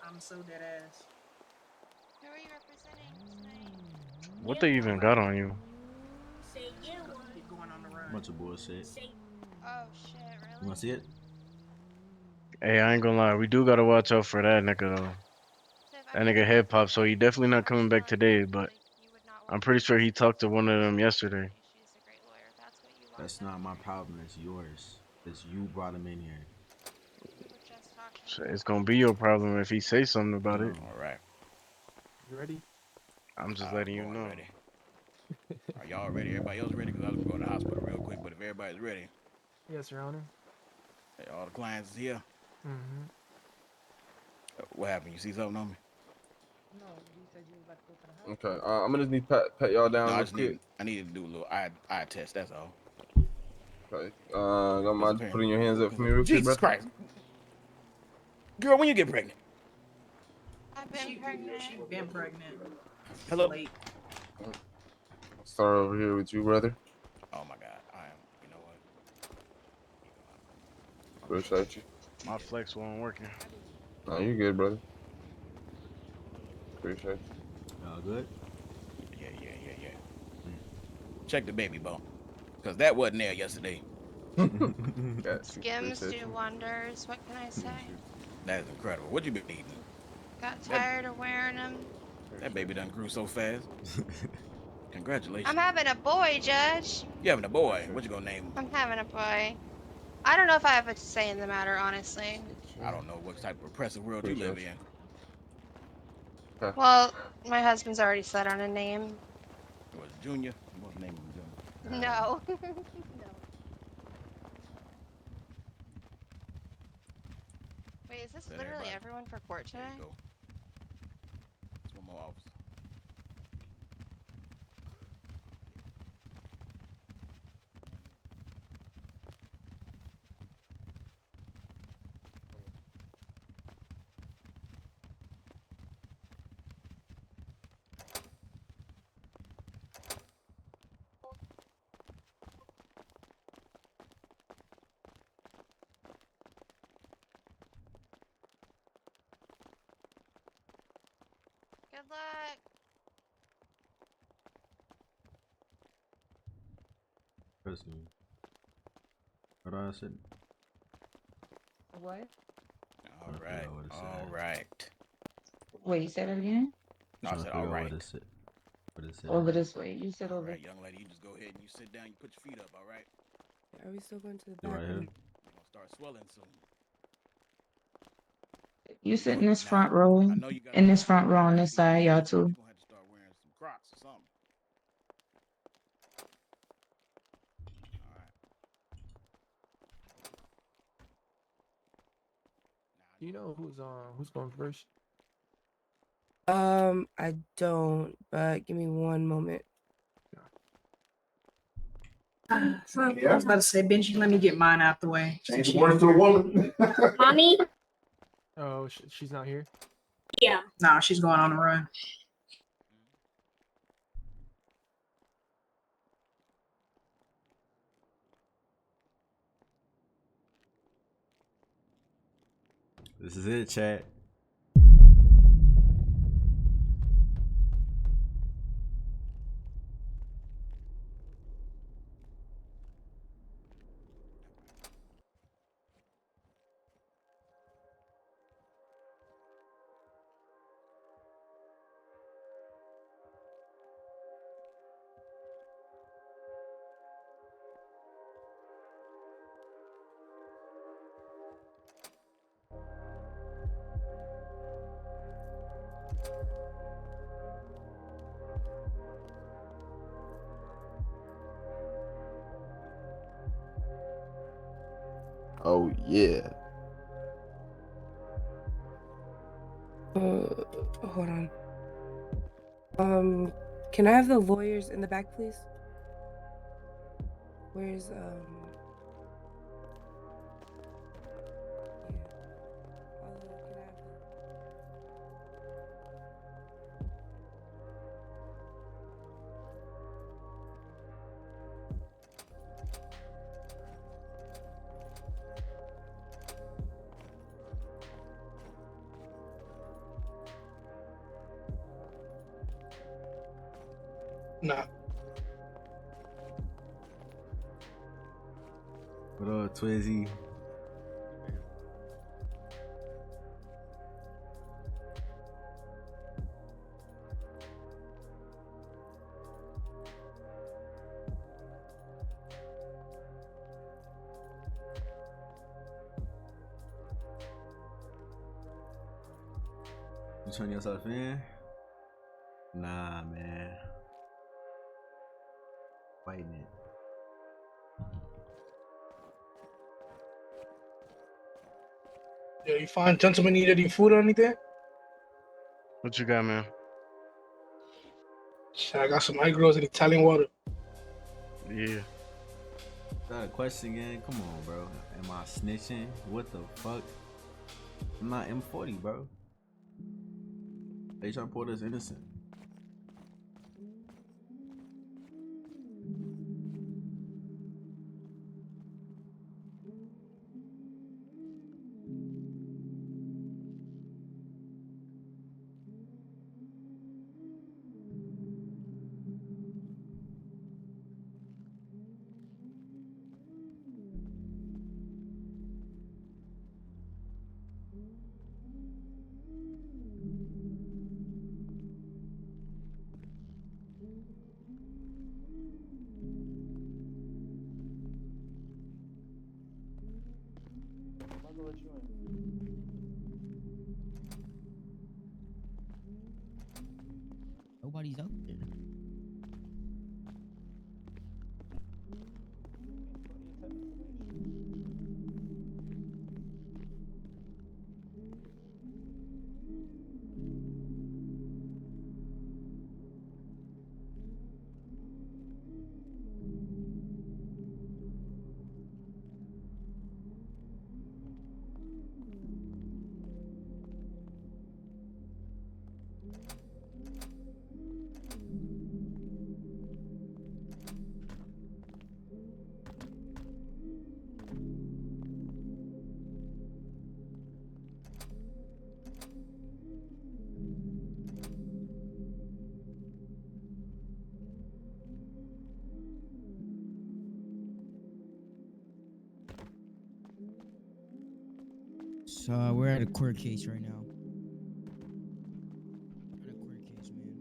I'm so dead ass. Who are you representing tonight? What they even got on you? You're going on the run. Bunch of bullshit. Oh shit, You really? wanna see it? Hey, I ain't gonna lie. We do gotta watch out for that nigga though. Tiff, I That mean, nigga I head get pop, so he it. definitely not I'm just coming back telling you, today. But like, you would not I'm want pretty me sure he talked to representing one of them Tiffany. yesterday. She's a great lawyer. That's what you want. That's That's not my weird. problem. It's yours. It's you brought him in here. We were just talking So about it's gonna be your problem if he say something about it. No. All right. You ready? I'm just I'm letting you born know. ready. Are y'all ready? Everybody else ready? Because I was going to go to the hospital real quick. But if everybody's ready, Yes, Your Honor. hey, all the clients is here. Mm-hmm. What happened? You see something on me? Okay, I'm gonna just need pat y'all No, down I real just quick. needed to do a little eye test. That's all. Okay, don't Cause mind putting apparently, your hands up for cause me real quick, Jesus brother. Christ, girl, when you get pregnant? I've been She pregnant. been pregnant. Hello. Late. I'll start over here with you, brother. Oh my God, I am. You know what? Appreciate you. My flex wasn't working. No, you good, brother. Appreciate Y'all good? Yeah. Check the baby bump, cause that wasn't there yesterday. you. Mm. Got you. Skims Appreciate do you. wonders. What can I say? That is incredible. What you been eating? Got That tired of wearing them. that baby done grew so fast. I'm Congratulations. having a boy, Judge. You having a boy? Appreciate What you gonna name him? I'm having a boy. I don't know if I have a say in the matter, honestly. you. I don't know what type of oppressive world you live Appreciate in. you. Okay. Well, my husband's already set on a name. Was it Junior? You want to name him Junior? No. No. Wait, is this Let literally everybody. everyone for court There today? you go. It's one more officer. Good luck. Personally, what I said. What? All Trying to figure right. out what it All said. right. Wait, you said it again? No, I Trying to said all figure out right. what it said. Over this way. You said All over. right, young lady, you just go ahead and you sit down. You put your feet up. All right. Are we still going to the It back right room? here. You're gonna start swelling soon. You I sit know. in this Now, front row. I know you got a In this little front row on little this feet side, now, y'all but too. you're gonna have to start wearing some Crocs or something. All right. Now Do you know who's going first? I don't, but give me one moment. So I was about to say, Benji, let me get mine out the way. Change the words to a woman. Mommy? Oh, she's not here. Yeah. Nah, she's going on the run. This is it, chat. Oh yeah. Hold on. Can I have the lawyers in the back, please? Where's Yeah. Can I have Nah. What up, Twizzy? You turn yourself in? Nah, man. Fighting it. Yo, you find gentlemen need any food or anything? What you got, man? Shit, I got some egg-rolls and Italian water. Yeah. Got a question again? Come on, bro. Am I snitching? What the fuck? I'm not M40, bro. They trying to put us innocent. Nobody's out there. So we're at a court case right now. We're at a court case, man.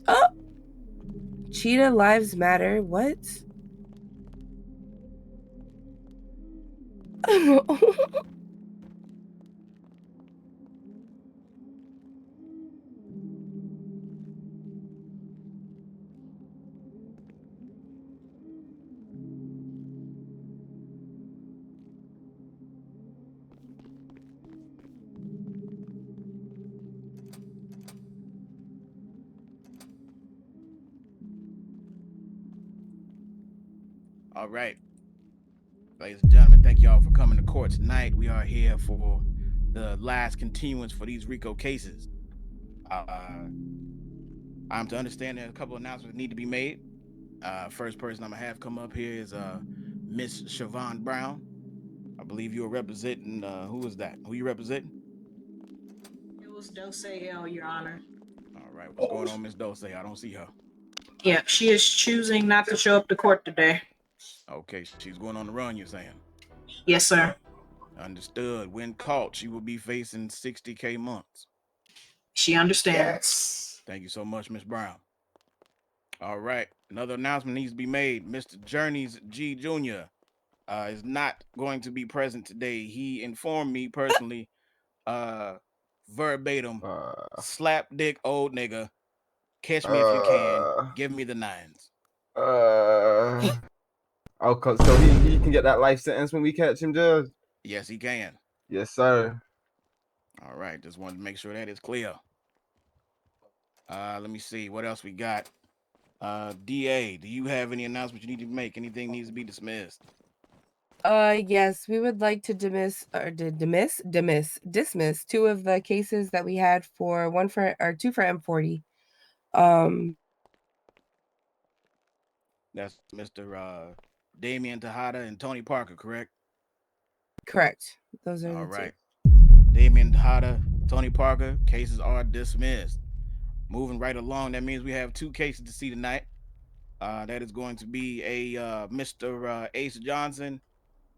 Oh, Cheetah Lives Matter. What? All right. Ladies and gentlemen, thank y'all for coming to court tonight. We are here for the last continuance for these RICO cases. I'm to understand that a couple of announcements need to be made. First person I'm gonna have come up here is Miss Siobhan Brown. I believe you were representing who was that? Who you representing? It was Dose L, Your Honor. All right, what's going on, Miss Dose? I don't see her. Yeah, she is choosing not to show up to court today. Okay, she's going on the run, you're saying? Yes, sir. Understood. When caught, she will be facing 60K months. She understands. Thank you so much, Miss Brown. All right, another announcement needs to be made. Mr. Journeys G. Jr., is not going to be present today. He informed me personally, verbatim, slap dick old nigga. Catch me if you can. Give me the nines. Okay, so he can get that life sentence when we catch him, Judge? Yes, he can. Yes, sir. All right, just wanted to make sure that is clear. Let me see what else we got. DA, do you have any announcements you need to make? Anything needs to be dismissed? Yes, we would like to dismiss two of the cases that we had for two for M40. That's Mr. Damian Tejada and Tony Parker, correct? Correct. Those are All the right. two. Damian Tejada, Tony Parker, cases are dismissed. Moving right along, that means we have two cases to see tonight. That is going to be a Mr. Ace Johnson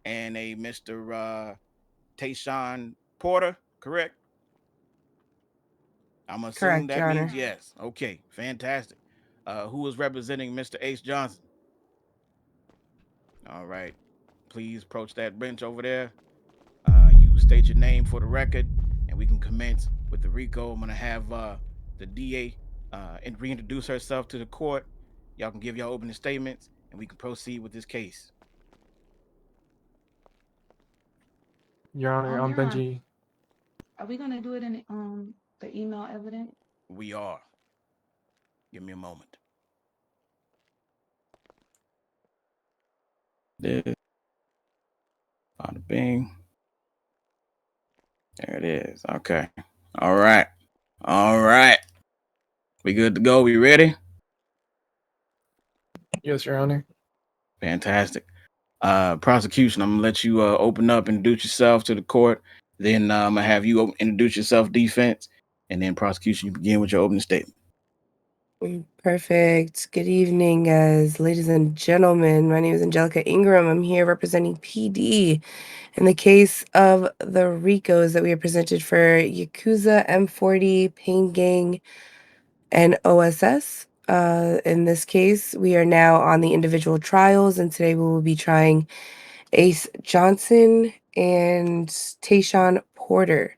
and a Mr. Taeshawn Porter, correct? I'm assuming Correct, that Your means Honor. yes. Okay, fantastic. Who is representing Mr. Ace Johnson? All right. Please approach that bench over there. You state your name for the record, and we can commence with the RICO. I'm gonna have the DA and reintroduce herself to the court. Y'all can give y'all opening statements, and we can proceed with this case. Your Honor, I'm Your Honor, Benji. are we gonna do it in the email evidence? We are. Give me a moment. This on the Bing. There it is. Okay. All right. All right. We good to go? We ready? Yes, Your Honor. Fantastic. Prosecution, I'm gonna let you open up and introduce yourself to the court. Then I'm gonna have you introduce yourself, defense, and then prosecution. You begin with your opening statement. Perfect. Good evening, guys, ladies and gentlemen. My name is Angelica Ingram. I'm here representing PD in the case of the RICOs that we have presented for Yakuza, M40, Pain Gang, and OSS. In this case, we are now on the individual trials, and today we will be trying Ace Johnson and Taeshawn Porter.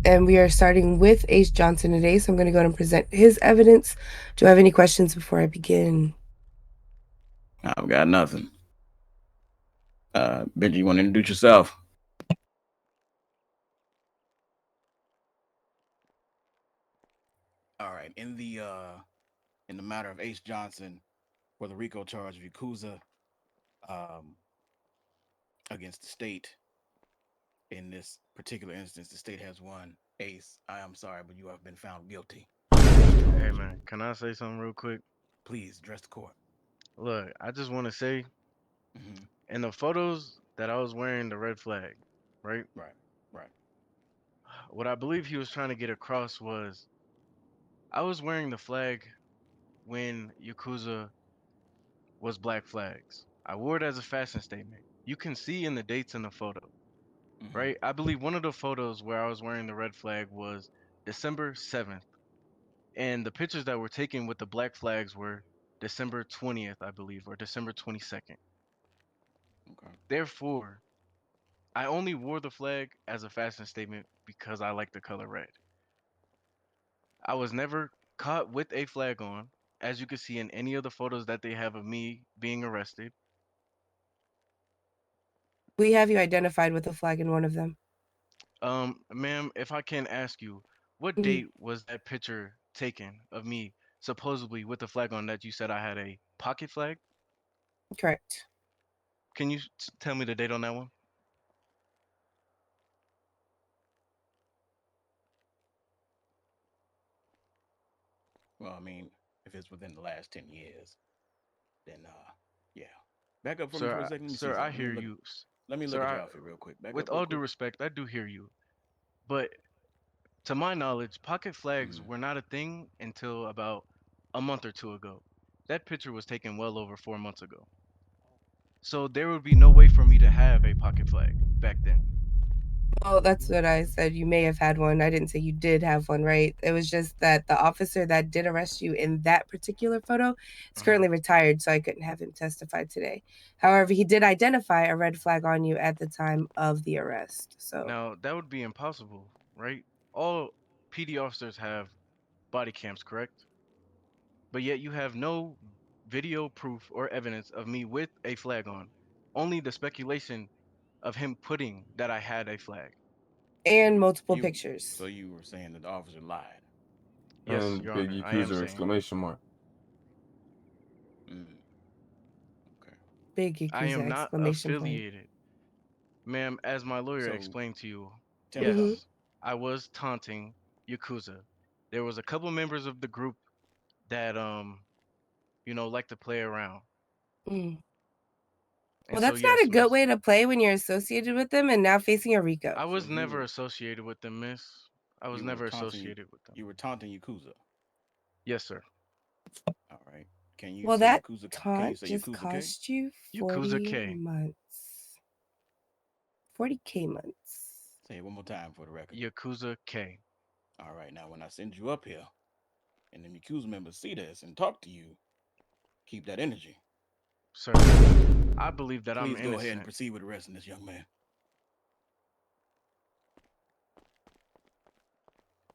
And we are starting with Ace Johnson today, so I'm going to go ahead and present his evidence. Do I have any questions before I begin? I've got nothing. Benji, you want to introduce yourself? All right. In the matter of Ace Johnson for the RICO charge of Yakuza against the state, in this particular instance, the state has won. Ace, I am sorry, but you have been found guilty. Hey man, can I say something real quick? Please address the court. Look, I just want to say, Mm-hmm. in the photos that I was wearing the red flag, right? Right. Right. What I believe he was trying to get across was I was wearing the flag when Yakuza was black flags. I wore it as a fashion statement. You can see in the dates in the photo, Mm-hmm. right? I believe one of the photos where I was wearing the red flag was December 7th. And the pictures that were taken with the black flags were December 20th, I believe, or December 22nd. Okay. Therefore, I only wore the flag as a fashion statement because I like the color red. I was never caught with a flag on, as you can see in any of the photos that they have of me being arrested. We have you identified with a flag in one of them. Ma'am, if I can ask you, what Mhm. date was that picture taken of me supposedly with the flag on that you said I had a pocket flag? Correct. Can you tell me the date on that one? Well, I mean, if it's within the last 10 years, then yeah. Back up for me for a second. Let me see Sir, I something. hear you. Let me look Sir, at your outfit real quick. Back with up real all due quick. respect, I do hear you. But to my knowledge, pocket flags Mhm. were not a thing until about a month or two ago. That picture was taken well over 4 months ago. So there would be no way for me to have a pocket flag back then. Well, that's what I said. You may have had one. I didn't say you did have one, right? It was just that the officer that did arrest you in that particular photo is currently retired, so I couldn't have him testify today. However, he did identify a red flag on you at the time of the arrest. So Now, that would be impossible, right? All PD officers have body cams, correct? But yet you have no video proof or evidence of me with a flag on. Only the speculation of him putting that I had a flag. and multiple So pictures. you were saying that the officer lied. Yes, And Your big Honor, I am accuser saying. exclamation mark. Okay. Big I am Yakuza not exclamation point. affiliated. Ma'am, as my lawyer So, explained to you, tell me something. yes, I was taunting Yakuza. There was a couple members of the group that like to play around. Mm. And Well, so that's not yes, a good miss. way to play when you're associated with them and now facing a RICO. I was So you never were- associated with them, miss. I was you were never taunting- associated with them. You were taunting Yakuza. Yes, sir. All right. Can you Well, say that Yakuza? Can you taunt say just Yakuza K? cost you Yakuza 40 K. months. 40K months. Say it one more time for the record. Yakuza K. All right. Now, when I send you up here, and the Yakuza members see this and talk to you, keep that energy. Sir, I believe that I'm Please go ahead and innocent. proceed with arresting this young man.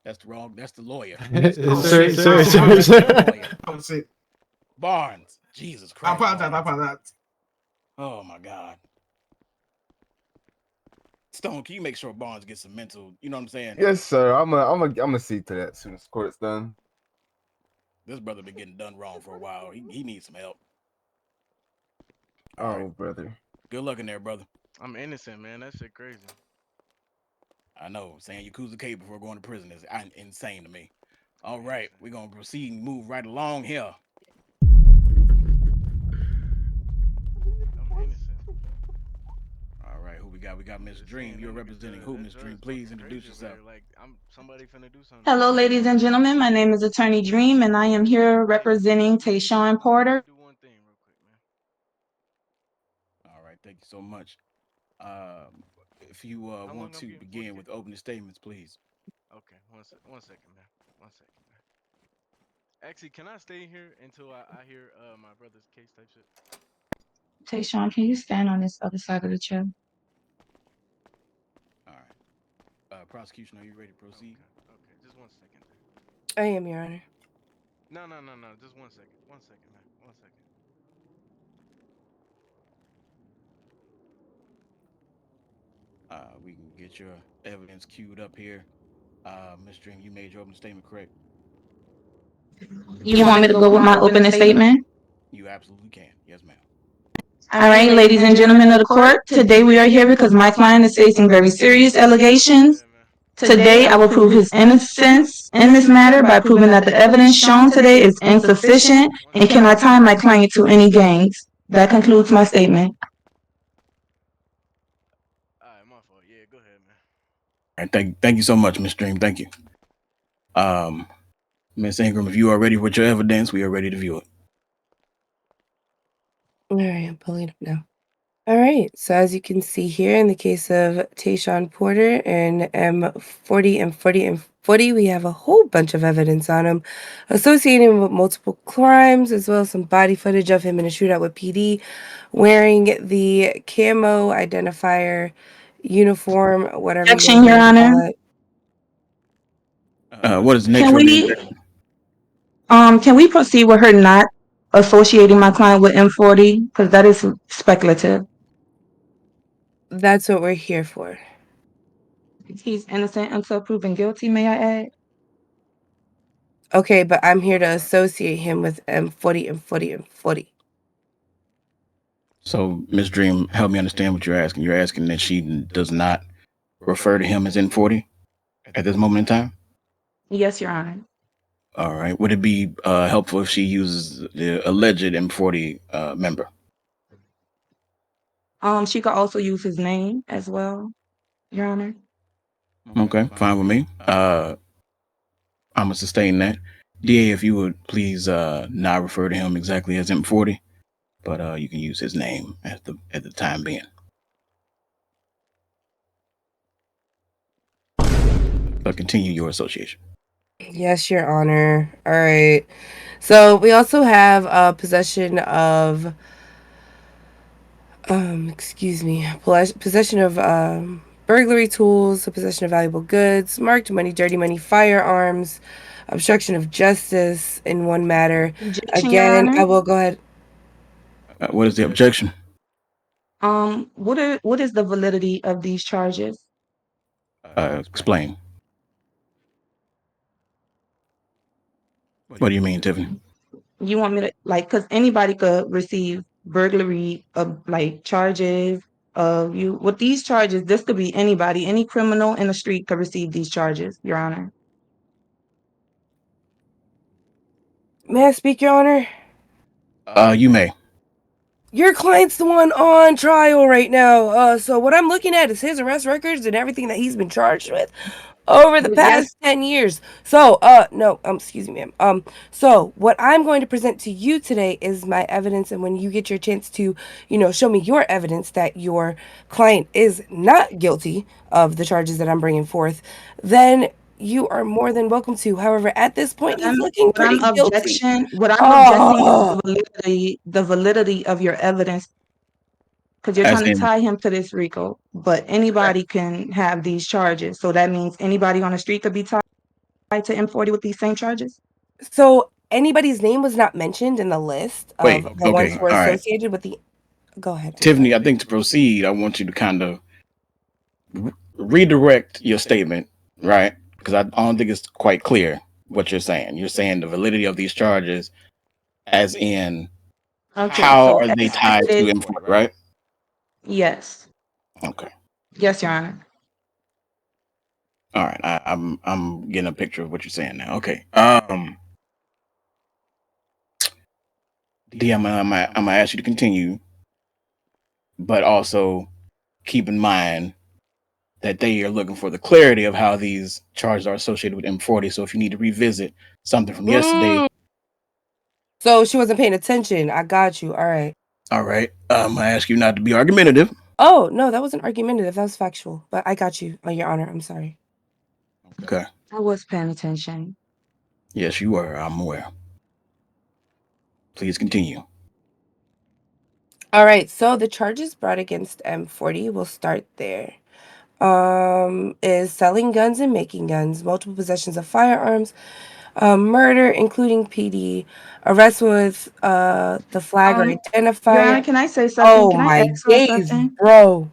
That's the wrong. That's the lawyer. Sir. I'm sick. Barnes. Jesus I Christ. apologize. I Barnes. apologize. Oh my God. Stone, can you make sure Barnes gets some mental? You know what I'm saying? Yes, sir. I'm a see to that as soon as court's done. This brother been getting done wrong for a while. He needs some help. Oh, All right. brother. Good luck in there, brother. I'm innocent, man. That shit crazy. I know. Saying Yakuza K before going to prison is insane to me. All right. We're going to proceed and move right along here. I'm innocent. All right. Who we got? We got Miss Just Dream. saying, You're that nigga representing judge- who, that Miss Dream? judge Please talking introduce crazy over yourself. there, like I'm somebody finna do something. Hello, ladies and gentlemen. My name is Attorney Dream, and I am here representing Taeshawn Porter. Do one thing real quick, man. All right. Thank you so much. If you long want I'm to getting begin 40K? with opening statements, please. Okay, one second, man. 1 second, man. Actually, can I stay here until I hear my brother's case type shit? Taeshawn, can you stand on this other side of the chair? All right. Prosecution, are you ready to proceed? Okay, just 1 second there. I am, Your Honor. No, just 1 second. 1 second, man. 1 second. We can get your evidence queued up here. Miss Dream, you made your opening statement, correct? You want me to go with my opening statement? You absolutely can. Yes, ma'am. All right, ladies and gentlemen of the court, today we are here because my client is facing very serious allegations. Today, I will prove his innocence in this matter by proving that the evidence shown today is insufficient and cannot tie my client to any gangs. That concludes my statement. Alright, my fault. Yeah, go ahead, man. All right, thank you so much, Miss Dream. Thank you. Miss Ingram, if you are ready with your evidence, we are ready to view it. All right, I'm pulling it up now. All right, so as you can see here in the case of Taeshawn Porter and M40 and 40 and 40, we have a whole bunch of evidence on him associated with multiple crimes, as well as some body footage of him in a shootout with PD wearing the camo identifier uniform, whatever you Objection, Your want to call Honor. it. What is the nature of the objection? Can we proceed with her not associating my client with M40? Because that is speculative. That's what we're here for. He's innocent until proven guilty, may I add? Okay, but I'm here to associate him with M40 and 40 and 40. So, Miss Dream, help me understand what you're asking. You're asking that she does not refer to him as N40 at this moment in time? Yes, Your Honor. All right. Would it be helpful if she uses the alleged M40 member? She could also use his name as well, Your Honor. Okay, fine with me. I'm gonna sustain that. DA, if you would please not refer to him exactly as M40, but you can use his name at the time being. but continue your association. Yes, Your Honor. All right. So we also have possession of, possession of burglary tools, possession of valuable goods, marked money, dirty money, firearms, obstruction of justice in one matter. Objection, Your Again, Honor. I will go ahead. What is the objection? What is the validity of these charges? Explain. What do you mean, Tiffany? You want me to because anybody could receive burglary of charges of you with these charges. This could be anybody, any criminal in the street could receive these charges, Your Honor. May I speak, Your Honor? You may. Your client's the one on trial right now. So what I'm looking at is his arrest records and everything that he's been charged with over the past 10 years. So, no, excuse me, ma'am. So what I'm going to present to you today is my evidence. And when you get your chance to, show me your evidence that your client is not guilty of the charges that I'm bringing forth, then you are more than welcome to. However, at this point, he's looking pretty guilty. What I'm objecting is the validity of your evidence, because you're trying to tie him to this RICO, but anybody can have these charges. So that means anybody on the street could be tied to M40 with these same charges? So anybody's name was not mentioned in the list of the ones who were associated with the... Go ahead. Tiffany, I think to proceed, I want you to kind of redirect your statement, right? Because I don't think it's quite clear what you're saying. You're saying the validity of these charges as in how are they tied to M40, right? Yes. Okay. Yes, Your Honor. All right. I'm getting a picture of what you're saying now. Okay. D, I'm gonna ask you to continue, but also keep in mind that they are looking for the clarity of how these charges are associated with M40. So if you need to revisit something from yesterday. So she wasn't paying attention. I got you. All right. All right. I'm gonna ask you not to be argumentative. Oh, no, that wasn't argumentative. That was factual. But I got you, Your Honor. I'm sorry. Okay. I was paying attention. Yes, you were. I'm aware. Please continue. All right. So the charges brought against M40, we'll start there. Is selling guns and making guns, multiple possessions of firearms, murder, including PD, arrest with the flag or identifier. Your Honor, can I say something? Oh, Can I my ask for days, something? bro.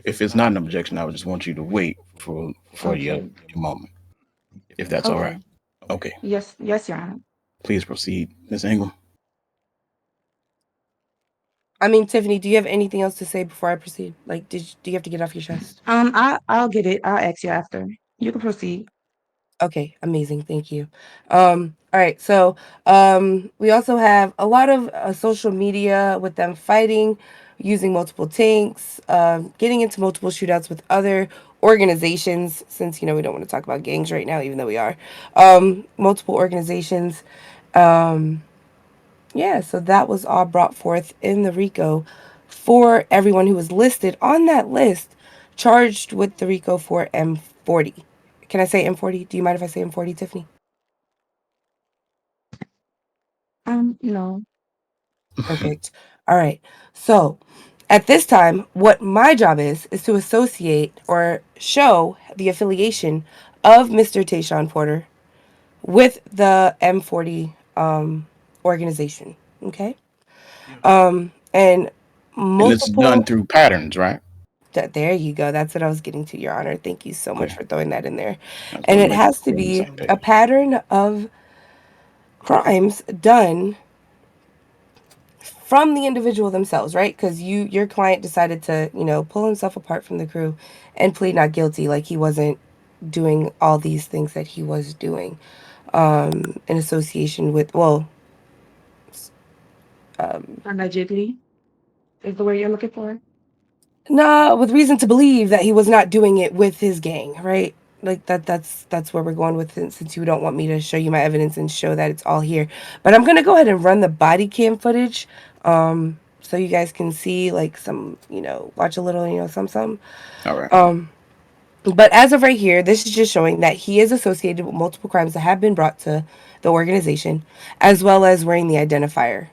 If it's not an objection, I would just want you to wait for a moment, if that's all right. Okay. Yes, Your Honor. Please proceed, Ms. Ingram. I mean, Tiffany, do you have anything else to say before I proceed? Like, do you have to get off your chest? I'll get it. I'll ask you after. You can proceed. Okay, amazing. Thank you. All right. So, we also have a lot of social media with them fighting, using multiple tanks, getting into multiple shootouts with other organizations, since, we don't want to talk about gangs right now, even though we are. Multiple organizations. Yeah, so that was all brought forth in the RICO for everyone who was listed on that list, charged with the RICO for M40. Can I say M40? Do you mind if I say M40, Tiffany? No. Perfect. All right. So at this time, what my job is to associate or show the affiliation of Mr. Taeshawn Porter with the M40 organization. Okay. And multiple. And it's done through patterns, right? There you go. That's what I was getting to, Your Honor. Thank you so much for throwing that in there. And it has to be a pattern of crimes done from the individual themselves, right? Because your client decided to, pull himself apart from the crew and plead not guilty, like he wasn't doing all these things that he was doing in association with, allegedly is the word you're looking for? Nah, with reason to believe that he was not doing it with his gang, right? Like that's where we're going with it, since you don't want me to show you my evidence and show that it's all here. But I'm gonna go ahead and run the body cam footage, so you guys can see like some, watch a little, some. All right. But as of right here, this is just showing that he is associated with multiple crimes that have been brought to the organization, as well as wearing the identifier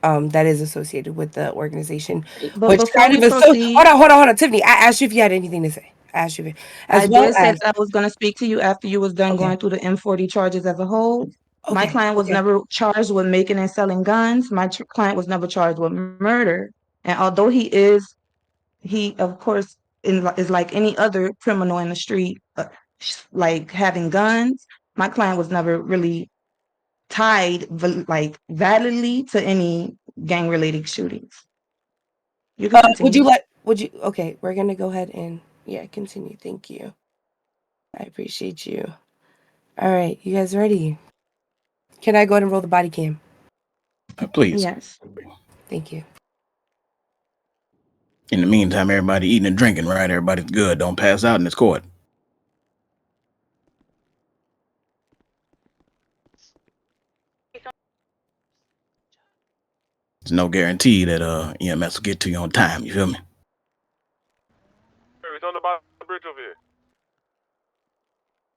that is associated with the organization. But Which before kind we of proceed, hold on, Tiffany. I asked you if you had anything to say. I asked you, I as well did say as that I was going to speak to you after you was done okay, going through the M40 charges as a whole. My okay, client was okay. never charged with making and selling guns. My client was never charged with murder. And although he of course is like any other criminal in the street, like having guns. My client was never really tied like validly to any gang related shootings. You can continue. Okay, we're gonna go ahead and continue. Thank you. I appreciate you. All right, you guys ready? Can I go ahead and roll the body cam? Please. Yes. Thank you. In the meantime, everybody eating and drinking, right? Everybody's good. Don't pass out in this court. There's no guarantee that EMS will get to you on time. You feel me? It's on the bottom of the bridge over here.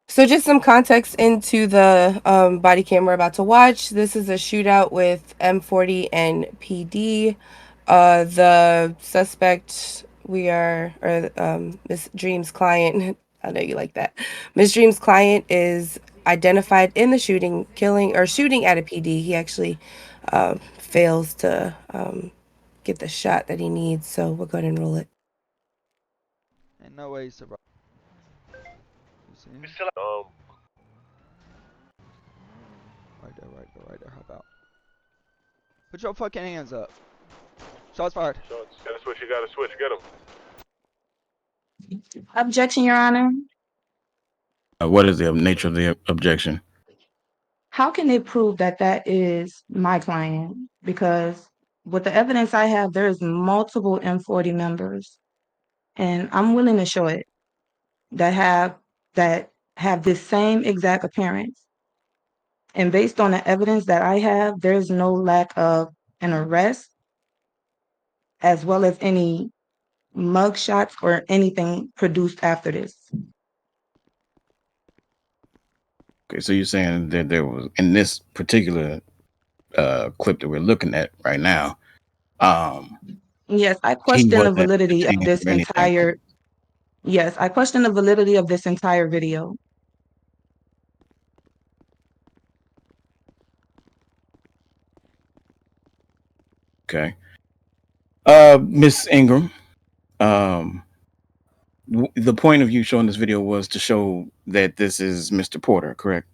So just some context into the body cam we're about to watch. This is a shootout with M40 and PD. The suspect Miss Dream's client, I know you like that. Miss Dream's client is identified in the shooting at a PD. He actually fails to get the shot that he needs. So we'll go ahead and roll it. Ain't no way he's survived. You see him? Right there, hop out. Put your fucking hands up. Shots fired. Gotta switch, get him. Objection, Your Honor. What is the nature of the objection? How can they prove that that is my client? Because with the evidence I have, there's multiple M40 members, and I'm willing to show it that have this same exact appearance. And based on the evidence that I have, there's no lack of an arrest, as well as any mug shots or anything produced after this. Okay, so you're saying that there was, in this particular clip that we're looking at right now, Yes, I he question the wasn't validity of detained this or anything. entire. Yes, I question the validity of this entire video. Okay. Miss Ingram, the point of you showing this video was to show that this is Mr. Porter, correct?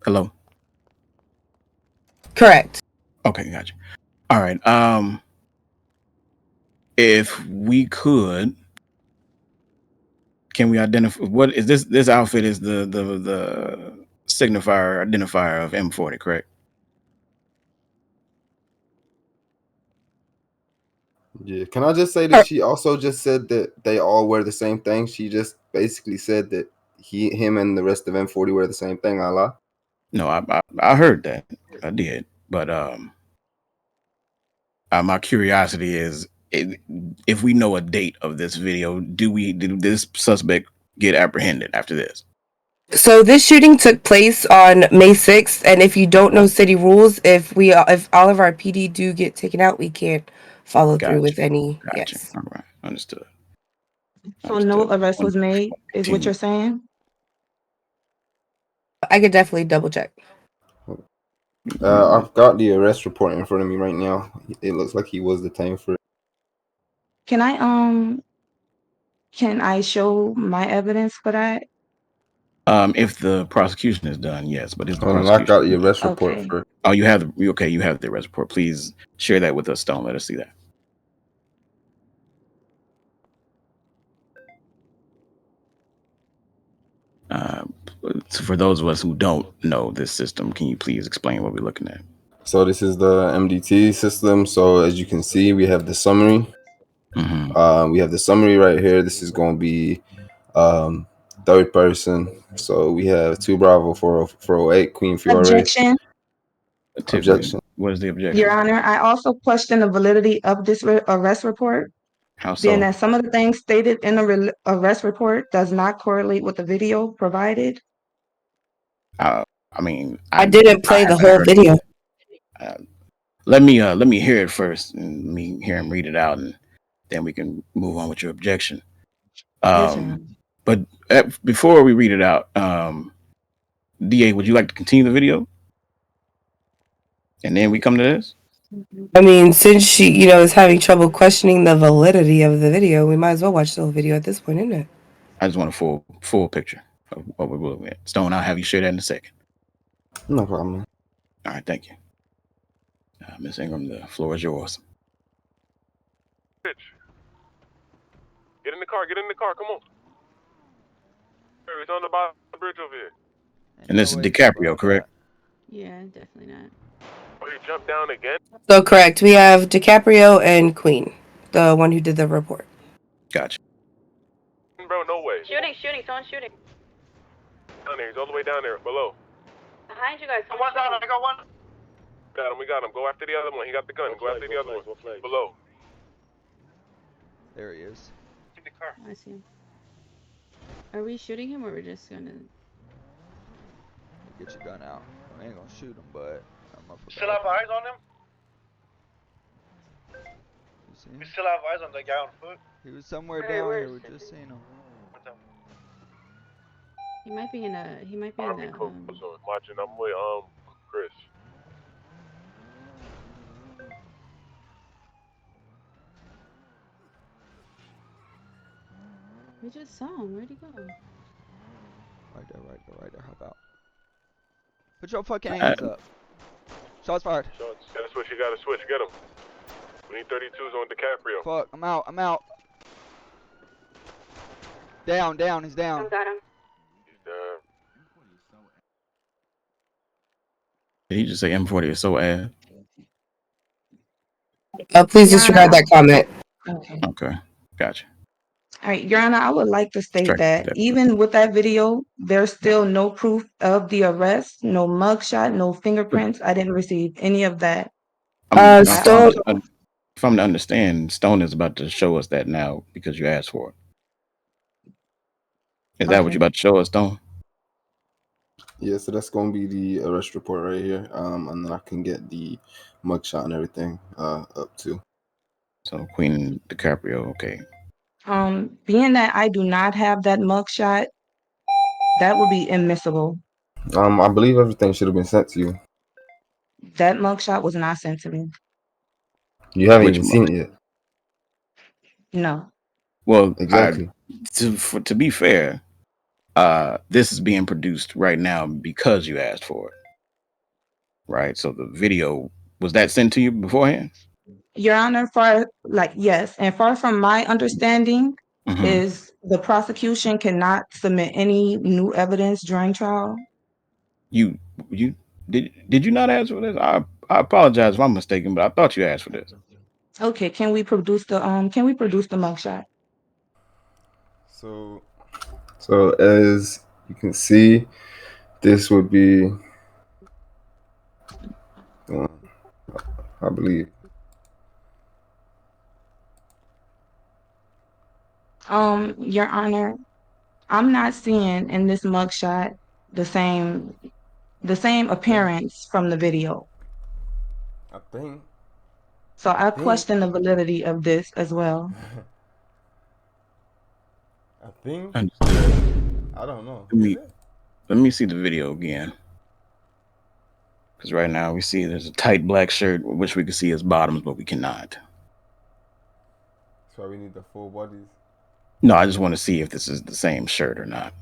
Hello? Correct. Okay, gotcha. All right. If we could, can we identify what is this? This outfit is the signifier identifier of M40, correct? Yeah, can I just say that she also just said that they all wear the same thing? She just basically said that him and the rest of M40 wear the same thing. I lie. No, I heard that. I did, but my curiosity is, if we know a date of this video, did this suspect get apprehended after this? So this shooting took place on May 6th, and if you don't know city rules, if all of our PD do get taken out, we can't follow through with any. Gotcha. Yes. All right, understood. So no arrest was made, is what you're saying? I could definitely double check. I've got the arrest report in front of me right now. It looks like he was detained for. Can I show my evidence for that? If the prosecution is done, yes, but is the I prosecution? got the arrest report Okay. for. Oh, you have the arrest report. Please share that with us. Don't let us see that. So for those of us who don't know this system, can you please explain what we're looking at? So this is the MDT system. So as you can see, we have the summary. We have the summary right here. This is going to be third person. So we have 2 Bravo 408 Queen Fiore. Objection. Objection. What is the objection? Your Honor, I also question the validity of this arrest report, How being so? that some of the things stated in the arrest report does not correlate with the video provided. I mean, I didn't play the haven't whole heard- video. Let me hear it first, and let me hear him read it out, and then we can move on with your objection. Yes, Your Honor. But before we read it out, DA, would you like to continue the video? And then we come to this? I mean, since she, is having trouble questioning the validity of the video, we might as well watch the whole video at this point, isn't it? I just want a full picture of what we're looking at. Stone, I'll have you share that in a second. No problem. All right, thank you. Ms. Ingram, the floor is yours. Get in the car, come on. It's on the bottom of the bridge over here. And this is DiCaprio, correct? Yeah, definitely not. Oh, you jumped down again? So correct. We have DiCaprio and Queen, the one who did the report. Gotcha. Bro, no way. Shooting, someone's shooting. Down there, he's all the way down there, below. Behind you guys, I got one. We got him. Go after the other one. He got the gun. Go after the other one. Below. There he is. In the car. I see him. Are we shooting him or we're just gonna... Get your gun out. I ain't gonna shoot him, but Still have eyes on him? You see him? We still have eyes on the guy on foot? He was somewhere Where down here. is We it? just seen him. He might be in a... Army coat on. Watching. I'm with Chris. We just saw him. Where'd he go? Right there. Hop out. Put your fucking hands up. Shots fired. Gotta switch. You gotta switch. Get him. We need 32s on DiCaprio. Fuck, I'm out. Down, he's down. Got him. He's down. Did he just say M40 is so ass? Please disregard that comment. Okay, gotcha. All right, Your Honor, I would like to state Strike that that. even with that video, there's still no proof of the arrest, no mugshot, no fingerprints. I didn't receive any of that. Stone. If I'm to understand, Stone is about to show us that now because you asked for it. Is that what you're about to show us, Stone? Yeah, so that's going to be the arrest report right here. And then I can get the mugshot and everything up too. So Queen DiCaprio, okay. Being that I do not have that mugshot, that would be admissible. I believe everything should have been sent to you. That mugshot was not sent to me. You haven't even seen it yet. No. Well, exactly. To be fair, this is being produced right now because you asked for it. Right? So the video, was that sent to you beforehand? Your Honor, yes, and far from my understanding is the prosecution cannot submit any new evidence during trial. You did you not ask for this? I apologize if I'm mistaken, but I thought you asked for this. Okay, can we produce the mugshot? So as you can see, this would be I believe. Your Honor, I'm not seeing in this mugshot the same appearance from the video. I think. So I question the validity of this as well. I think. Understood. I don't know. Let me see the video again. Because right now we see there's a tight black shirt, which we can see his bottoms, but we cannot. That's why we need the full bodies. No, I just want to see if this is the same shirt or not.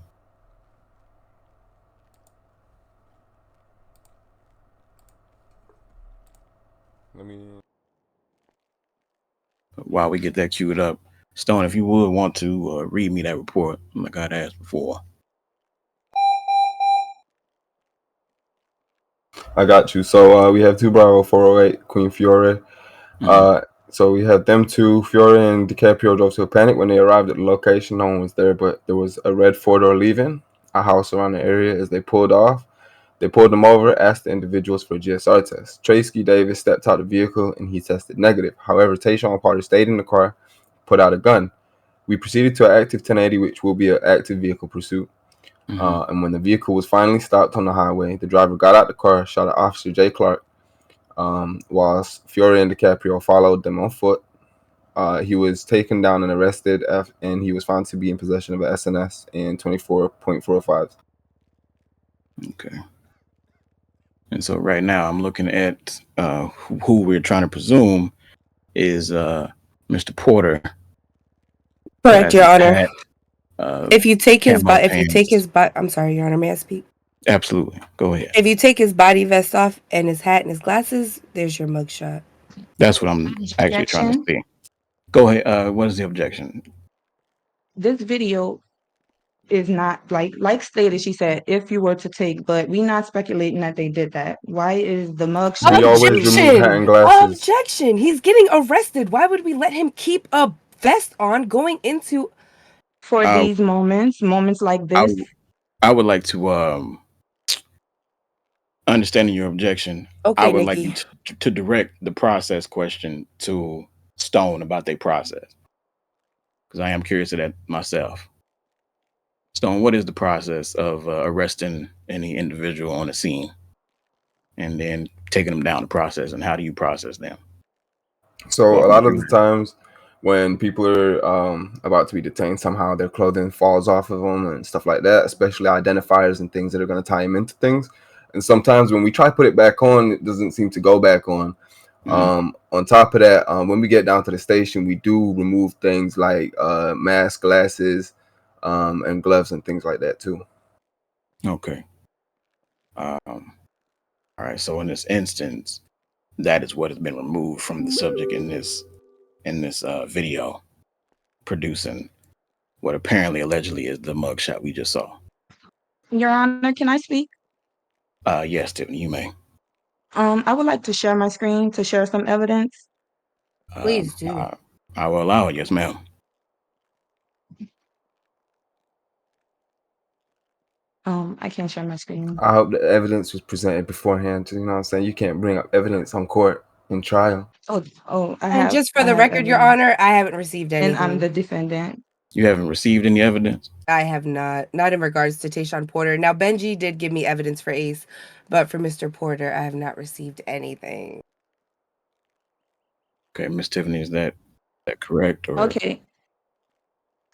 Let me. While we get that queued up, Stone, if you would want to read me that report, like I'd asked before. I got you. So we have 2 Bravo 408, Queen Fiore. So we have them 2, Fiore and DiCaprio drove to a panic. When they arrived at the location, no one was there, but there was a red 4-door leaving a house around the area. As they pulled off, They pulled him over, asked the individuals for a GSR test. Tracy Davis stepped out of the vehicle and he tested negative. However, Taeshawn Porter stayed in the car, put out a gun. We proceeded to an active 1080, which will be an active vehicle pursuit. And when the vehicle was finally stopped on the highway, the driver got out the car, shot at Officer Jay Clark, whilst Fiore and DiCaprio followed them on foot. He was taken down and arrested, and he was found to be in possession of an SNS and 24.45. Okay. And so right now I'm looking at who we're trying to presume is Mr. Porter. Correct, Your Honor. Hat, if you take his camo I'm sorry, Your Honor, may I speak? Absolutely. Go ahead. If you take his body vest off and his hat and his glasses, there's your mugshot. That's what I'm actually trying to see. Go ahead. What is the objection? This video is not like stated. She said if you were to take, but we not speculating that they did that. Why is the mugshot? We always remove hat and glasses. Objection! He's getting arrested. Why would we let him keep a vest on going into for these moments like this? I would like to understanding your objection. Okay, I would Nikki. like you to direct the process question to Stone about their process, because I am curious of that myself. Stone, what is the process of arresting any individual on a scene and then taking them down the process, and how do you process them? So a lot of the times when people are about to be detained, somehow their clothing falls off of them and stuff like that, especially identifiers and things that are going to tie them into things. And sometimes when we try to put it back on, it doesn't seem to go back on. On top of that, when we get down to the station, we do remove things like masks, glasses, and gloves and things like that too. Okay. All right. So in this instance, that is what has been removed from the subject in this video, producing what apparently allegedly is the mugshot we just saw. Your Honor, can I speak? Yes, Tiffany, you may. I would like to share my screen to share some evidence. Please do. I will allow it. Yes, ma'am. I can't share my screen. I hope the evidence was presented beforehand. You know what I'm saying? You can't bring up evidence on court in trial. Oh, And just for the record, Your Honor, I haven't received anything. And I'm the defendant. You haven't received any evidence? I have not in regards to Taeshawn Porter. Now, Benji did give me evidence for Ace, but for Mr. Porter, I have not received anything. Okay, Miss Tiffany, is that correct? Or? Okay.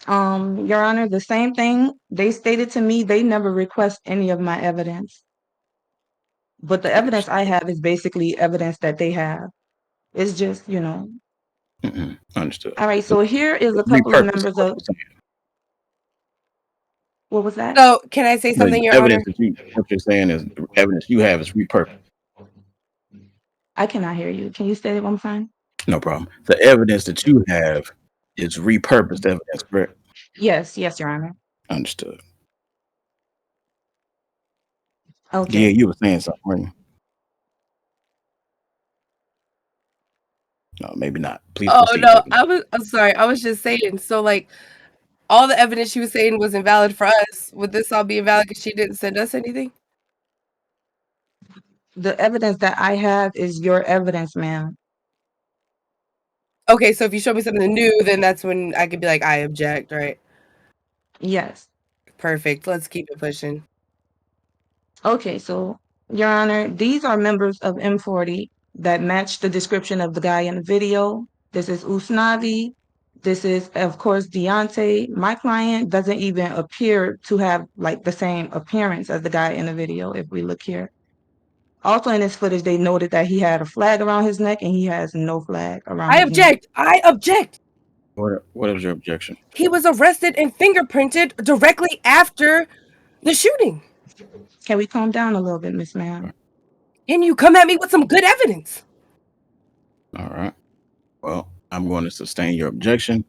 Your Honor, the same thing. They stated to me they never request any of my evidence. But the evidence I have is basically evidence that they have. It's just, Understood. All right, so here is a couple of members of. What was that? So, can I say something, Your Honor? What you're saying is the evidence you have is repurposed. I cannot hear you. Can you say it one time? No problem. The evidence that you have is repurposed evidence, correct? Yes, Your Honor. Understood. Okay. Yeah, you were saying something, weren't you? No, maybe not. Please proceed. No, I'm sorry. I was just saying. So, all the evidence she was saying was invalid for us. Would this all be invalid because she didn't send us anything? The evidence that I have is your evidence, ma'am. Okay, so if you show me something new, then that's when I could be like, I object, right? Yes. Perfect. Let's keep it pushing. Okay, so, Your Honor, these are members of M40 that match the description of the guy in the video. This is Usnavi. This is, of course, Deontay. My client doesn't even appear to have the same appearance as the guy in the video, if we look here. Also in this footage, they noted that he had a flag around his neck and he has no flag around his neck. I object. What is your objection? He was arrested and fingerprinted directly after the shooting. Can we calm down a little bit, Miss Ma'am? Can you come at me with some good evidence? All right. Well, I'm going to sustain your objection.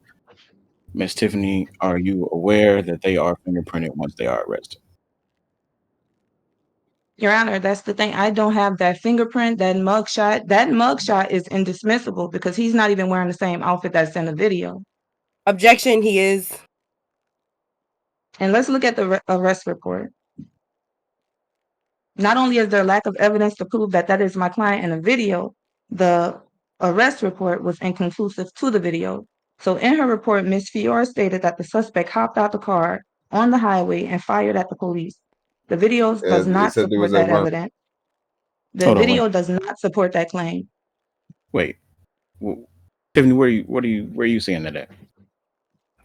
Miss Tiffany, are you aware that they are fingerprinted once they are arrested? Your Honor, that's the thing. I don't have that fingerprint, that mugshot. That mugshot is indismissible because he's not even wearing the same outfit that's in the video. Objection, he is. And let's look at the arrest report. Not only is there lack of evidence to prove that that is my client in the video, the arrest report was inconclusive to the video. So in her report, Ms. Fiora stated that the suspect hopped out the car on the highway and fired at the police. The video does It not said there was support a that run. evidence. The Hold on, video does not support that claim. wait. Tiffany, where are you seeing that at?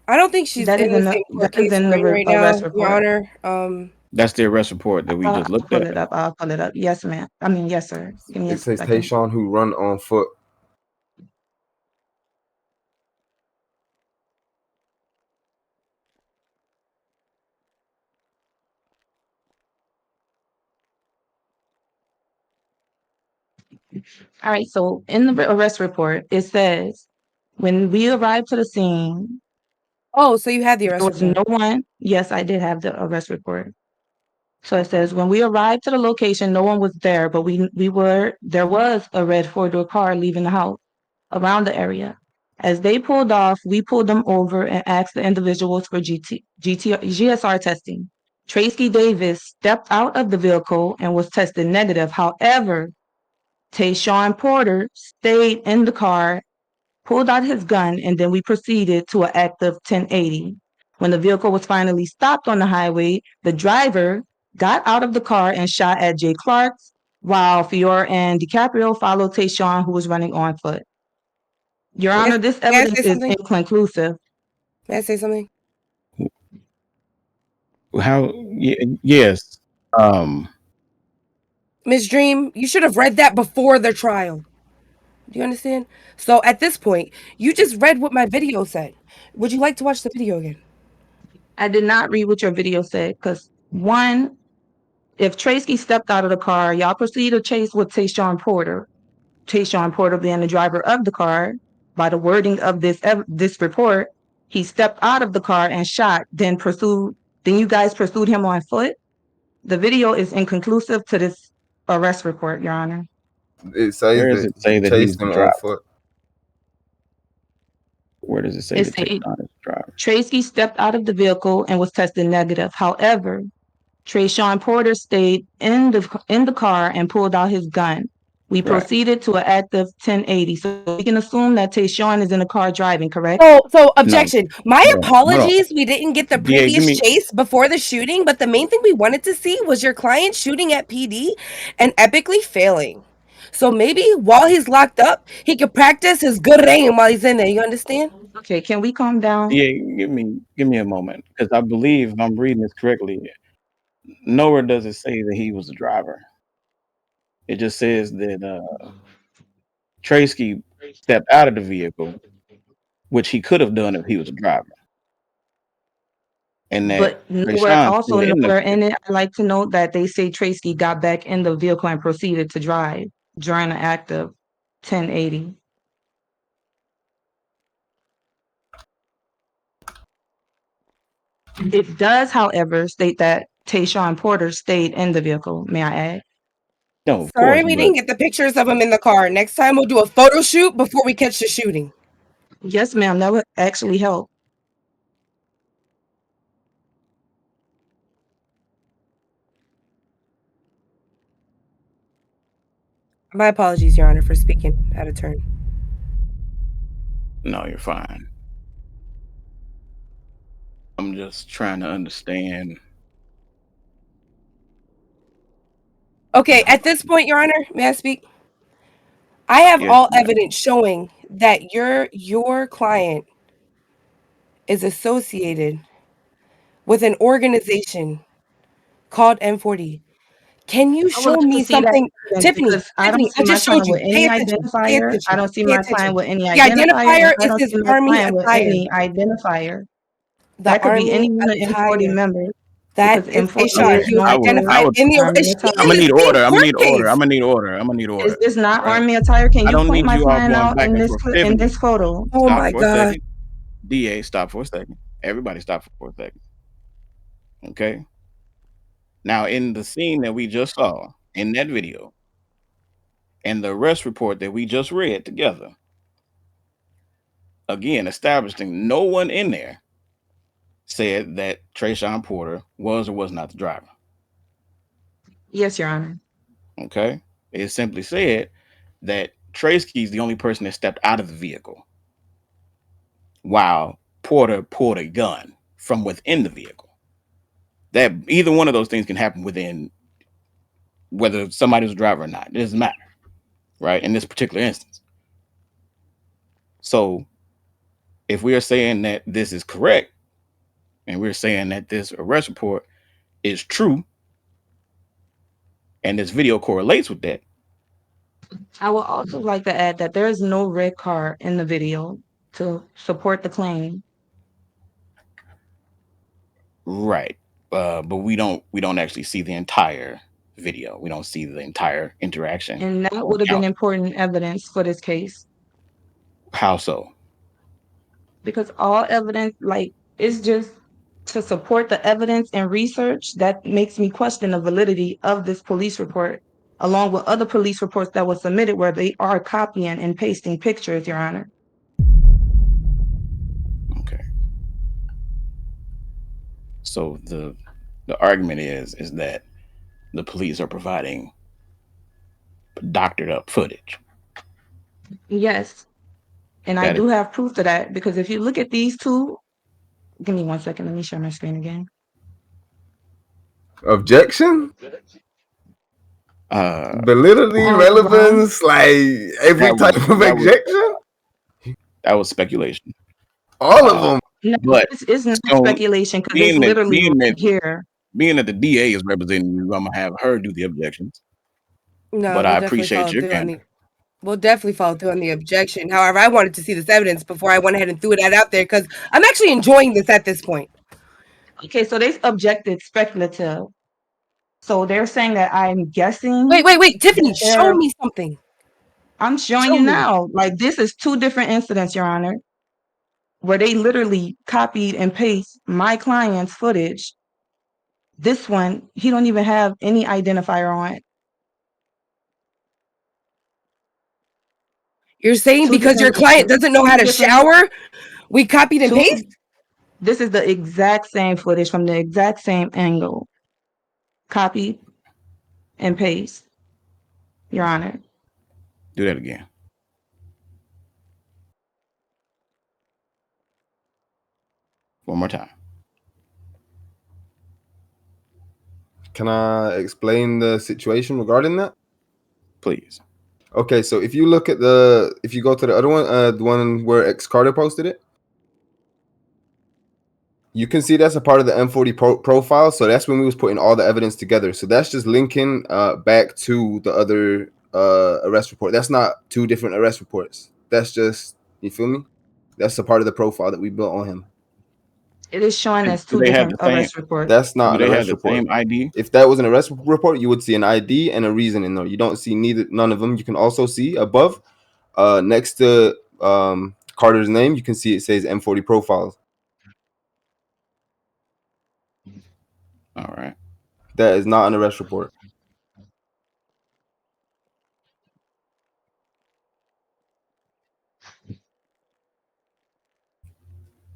I don't think she's That in is the in same the, court that is case in we're in right arrest now, Your report. Honor. That's the arrest report that we just looked I'll at. pull it up. I'll pull it up. Yes, ma'am. I mean, yes, sir. Give me a It says second. Taeshawn who run on foot. All right. So in the arrest report, it says when we arrived to the scene. Oh, so you had the arrest report. There was no one. Yes, I did have the arrest report. So it says when we arrived to the location, no one was there, but there was a red four-door car leaving the house around the area. As they pulled off, we pulled them over and asked the individuals for GSR testing. Tracy Davis stepped out of the vehicle and was tested negative. However, Taeshawn Porter stayed in the car, pulled out his gun, and then we proceeded to an active 1080. When the vehicle was finally stopped on the highway, the driver got out of the car and shot at Jay Clark's, while Fiora and DiCaprio followed Taeshawn, who was running on foot. Your Honor, this May I say evidence is something? inconclusive. May I say something? How? Yes. Ms. Dream, you should have read that before the trial. Do you understand? So at this point, you just read what my video said. Would you like to watch the video again? I did not read what your video said because one, if Tracy stepped out of the car, y'all proceed to chase with Taeshawn Porter. Taeshawn Porter being the driver of the car, by the wording of this report, he stepped out of the car and shot, then you guys pursued him on foot. The video is inconclusive to this arrest report, Your Honor. It says Where does that it say he that he's chased the him on driver? foot. Where does it say It that says Taeshawn is the driver? Tracy stepped out of the vehicle and was tested negative. However, Taeshawn Porter stayed in the car and pulled out his gun. We Right. proceeded to an active 1080. So we can assume that Taeshawn is in the car driving, correct? So objection. My Hold on. apologies. We didn't get the DA, give previous me- chase before the shooting, but the main thing we wanted to see was your client shooting at PD and epically failing. So maybe while he's locked up, he could practice his good aim while he's in there. You understand? Okay, can we calm down? DA, give me a moment, because I believe if I'm reading this correctly, nowhere does it say that he was the driver. It just says that Tracy stepped out of the vehicle, which he could have done if he was a driver. And that But Taeshawn also stayed in the nowhere in it, I'd like to note that they say Tracy got back in the vehicle and proceeded to drive during the active 1080. It does, however, state that Taeshawn Porter stayed in the vehicle. May I add? No, of Sorry course, we but didn't get the pictures of him in the car. Next time we'll do a photo shoot before we catch the shooting. Yes, ma'am. That would actually help. My apologies, Your Honor, for speaking out of turn. no, you're fine. I'm just trying to understand. Okay, at this point, Your Honor, may I speak? I have Yes, all ma'am. evidence showing that your client is associated with an organization called M40. Can you I would show like to me see that something? evidence Tiffany, because I don't I see my just showed client you. with Pay any attention. Pay identifier. attention. I don't see Pay my attention. client with any The identifier, and identifier I is don't his see my army client with attire. any identifier. The That could be army any one of M40 attire. members That because is M40 Taeshawn. is He was known for identified in the. army Is she attire. I'm in gonna the need same order. I'm gonna court need case? order. I'm gonna need order. I'm gonna need order. Is this not Right? army attire? Can I you don't point need my you all client going out back in and this forth. in Tiffany, this photo? Oh stop my for a God. second. DA, stop for a second. Everybody stop for a second. Okay. Now, in the scene that we just saw in that video and the arrest report that we just read together, again, establishing no one in there said that Taeshawn Porter was or was not the driver. Yes, Your Honor. Okay. It simply said that Tracy is the only person that stepped out of the vehicle while Porter pulled a gun from within the vehicle. That either one of those things can happen within, whether somebody's a driver or not. It doesn't matter, right? In this particular instance. So if we are saying that this is correct, and we're saying that this arrest report is true, and this video correlates with that. I would also like to add that there is no red car in the video to support the claim. Right. But we don't actually see the entire video. We don't see the entire interaction. And that would have been important evidence for this case. How so? Because all evidence, like, it's just to support the evidence and research that makes me question the validity of this police report, along with other police reports that were submitted where they are copying and pasting pictures, Your Honor. Okay. So the argument is that the police are providing doctored up footage. Yes. And I do have proof to that, because if you look at these two, give me 1 second, let me share my screen again. Objection? Validity, relevance, like every type of objection? That was speculation. All of them. No, But it's not speculation, because it's literally right here. Being that the DA is representing you, I'm gonna have her do the objections. No, But we'll I definitely appreciate follow your through on candor. we'll definitely follow through on the objection. However, I wanted to see this evidence before I went ahead and threw that out there, because I'm actually enjoying this at this point. Okay, so they objected speculative. So they're saying that I'm guessing. Wait, Tiffany, show me something. I'm showing you now. Like, this is two different incidents, Your Honor, where they literally copied and pasted my client's footage. This one, he don't even have any identifier on it. You're saying because your client doesn't know how to shower, we copied and pasted? This is the exact same footage from the exact same angle. Copy and paste, Your Honor. Do that again. One more time. Can I explain the situation regarding that? Please. Okay, so if you look at if you go to the other one, the one where X Carter posted it, you can see that's a part of the M40 profile. So that's when we was putting all the evidence together. So that's just linking back to the other arrest report. That's not two different arrest reports. That's just, you feel me? That's a part of the profile that we built on him. It is showing as two different arrest reports. That's not an arrest report. Same ID? If that was an arrest report, you would see an ID and a reason in there. You don't see none of them. You can also see above, next to Carter's name, you can see it says M40 profiles. All right. That is not an arrest report.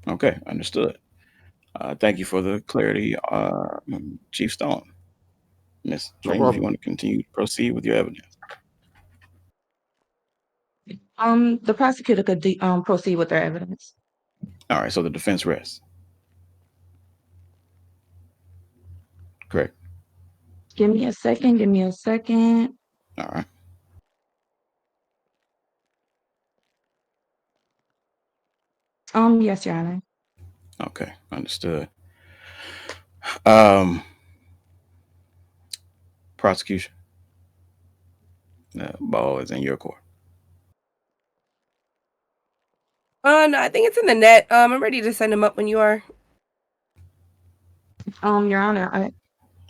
Okay, understood. Thank you for the clarity, Chief Stone. Ms. No Freeman, if you problem. want to continue to proceed with your evidence. The prosecutor could proceed with their evidence. All right, so the defense rests. Correct. Give me a second. All right. Yes, Your Honor. Okay, understood. Prosecution. The ball is in your court. No, I think it's in the net. I'm ready to send him up when you are. Your Honor,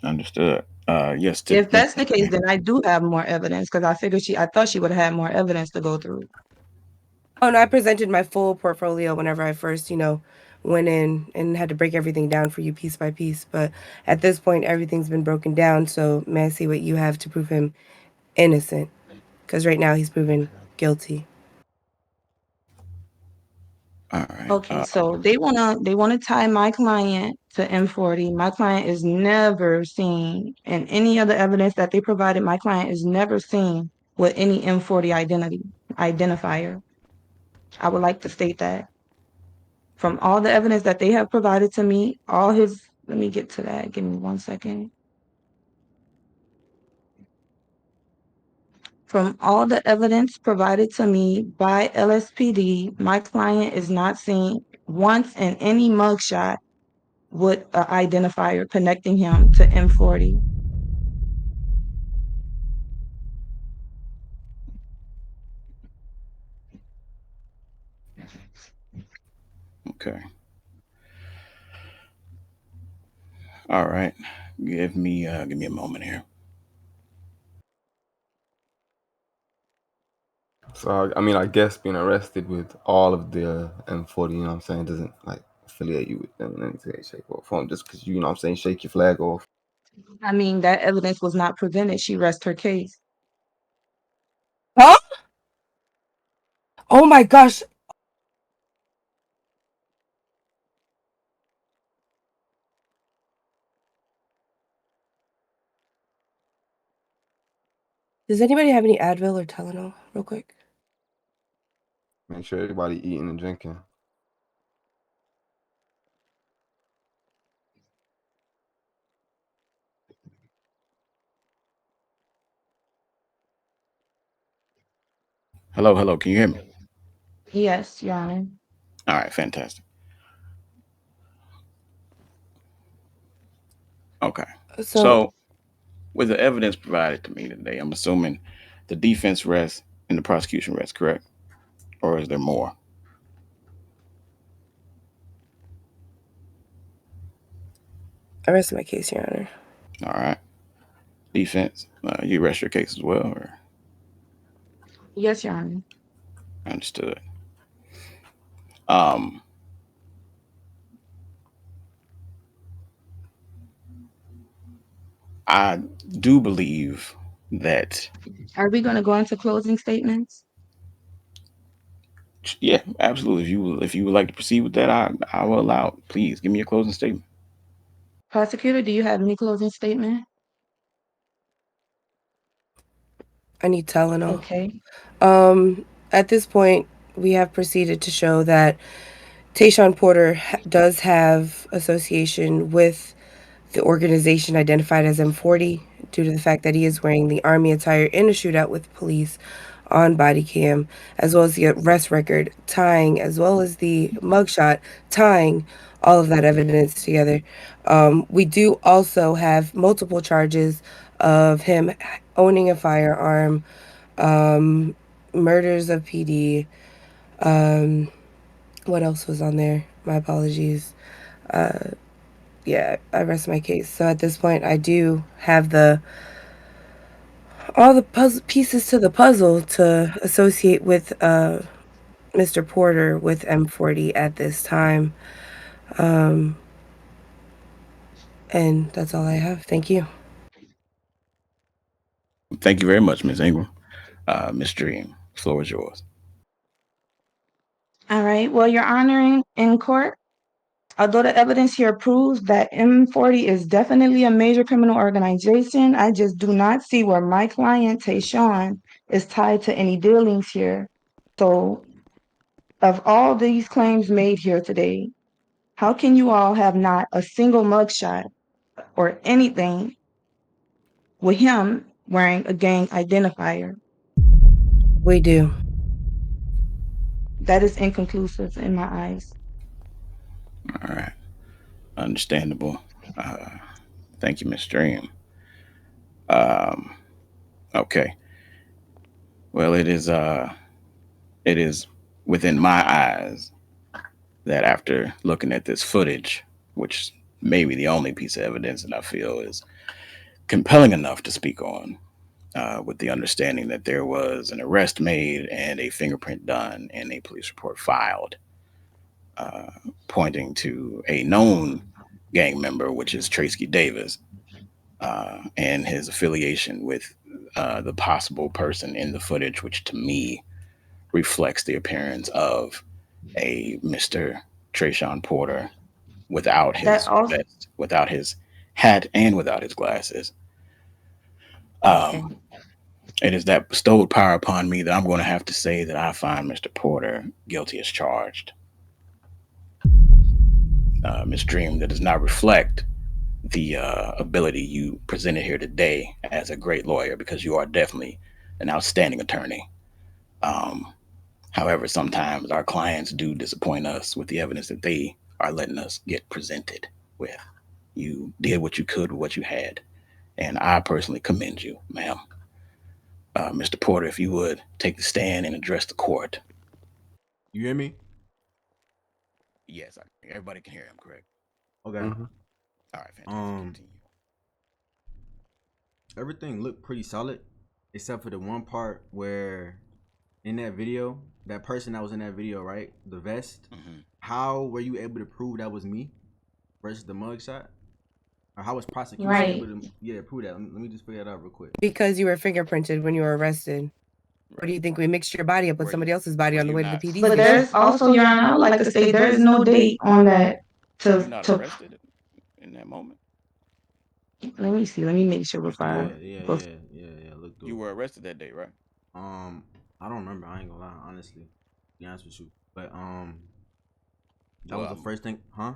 Understood. Yes. if that's the case, then I do have more evidence, because I thought she would have had more evidence to go through. Oh no, I presented my full portfolio whenever I first, went in and had to break everything down for you piece by piece. But at this point, everything's been broken down. So may I see what you have to prove him innocent? Because right now he's proven guilty. All right. Okay, so they wanna tie my client to M40. My client is never seen, and any other evidence that they provided, my client is never seen with any M40 identifier. I would like to state that. From all the evidence that they have provided to me, let me get to that. Give me 1 second. From all the evidence provided to me by LSPD, my client is not seen once in any mugshot with an identifier connecting him to M40. Okay. All right. Give me a moment here. So I mean, I guess being arrested with all of the M40, you know what I'm saying, doesn't like affiliate you with them in any way, shape, or form. Just because you know what I'm saying, shake your flag off. I mean, that evidence was not presented. She rests her case. Huh? Oh my gosh. Does anybody have any Advil or Tylenol, real quick? Make sure everybody eating and drinking. Hello. Can you hear me? Yes, Your Honor. All right. Fantastic. Okay. So, with the evidence provided to me today, I'm assuming the defense rests and the prosecution rests, correct? Or is there more? I rest my case, Your Honor. All right. Defense, you rest your case as well, or? Yes, Your Honor. Understood. I do believe that. Are we going to go into closing statements? Yeah, absolutely. If you would like to proceed with that, I will allow it. Please give me a closing statement. Prosecutor, do you have any closing statement? I need Tylenol. Okay. At this point, we have proceeded to show that Taeshawn Porter does have association with the organization identified as M40 due to the fact that he is wearing the Army attire in a shootout with police on body cam, as well as the arrest record tying, as well as the mugshot tying all of that evidence together. We do also have multiple charges of him owning a firearm, murders of PD. What else was on there? My apologies. Yeah, I rest my case. So at this point, I do have all the puzzle pieces to the puzzle to associate with Mr. Porter with M40 at this time. And that's all I have. Thank you. Thank you very much, Ms. Ingram. Ms. Dream, the floor is yours. All right. Well, Your Honor, in court, although the evidence here proves that M40 is definitely a major criminal organization, I just do not see where my client, Taeshawn, is tied to any dealings here. So, of all these claims made here today, how can you all have not a single mugshot or anything with him wearing a gang identifier? We do. That is inconclusive in my eyes. All right. Understandable. Thank you, Ms. Dream. Okay. Well, it is within my eyes that after looking at this footage, which may be the only piece of evidence that I feel is compelling enough to speak on, with the understanding that there was an arrest made and a fingerprint done and a police report filed, pointing to a known gang member, which is Tracy Davis, and his affiliation with the possible person in the footage, which to me reflects the appearance of a Mr. Taeshawn Porter without his That also- vest, without his hat, and without his glasses. Okay. It is that bestowed power upon me that I'm going to have to say that I find Mr. Porter guilty as charged. Ms. Dream, that does not reflect the ability you presented here today as a great lawyer, because you are definitely an outstanding attorney. However, sometimes our clients do disappoint us with the evidence that they are letting us get presented with. You did what you could with what you had, and I personally commend you, ma'am. Mr. Porter, if you would take the stand and address the court. You hear me? Yes, everybody can hear him, correct? Okay. Mm-hmm. All right, fantastic. Continue. Everything looked pretty solid, except for the one part where in that video, that person that was in that video, right? The vest. Mm-hmm. How were you able to prove that was me versus the mugshot? Or how was prosecution Right. able to prove that? Let me just figure that out real quick. Because you were fingerprinted when you were arrested. What do you think? We mixed your body up with somebody else's body on the way to the PD But station? there's also, Your Honor, I would like to state there is no date on that You're not to arrested in that moment. let me see. Let me make sure before I Yeah. Look through. You were arrested that day, right? I don't remember. I ain't gonna lie, honestly. To be honest with you, but that was Well, the first thing, huh?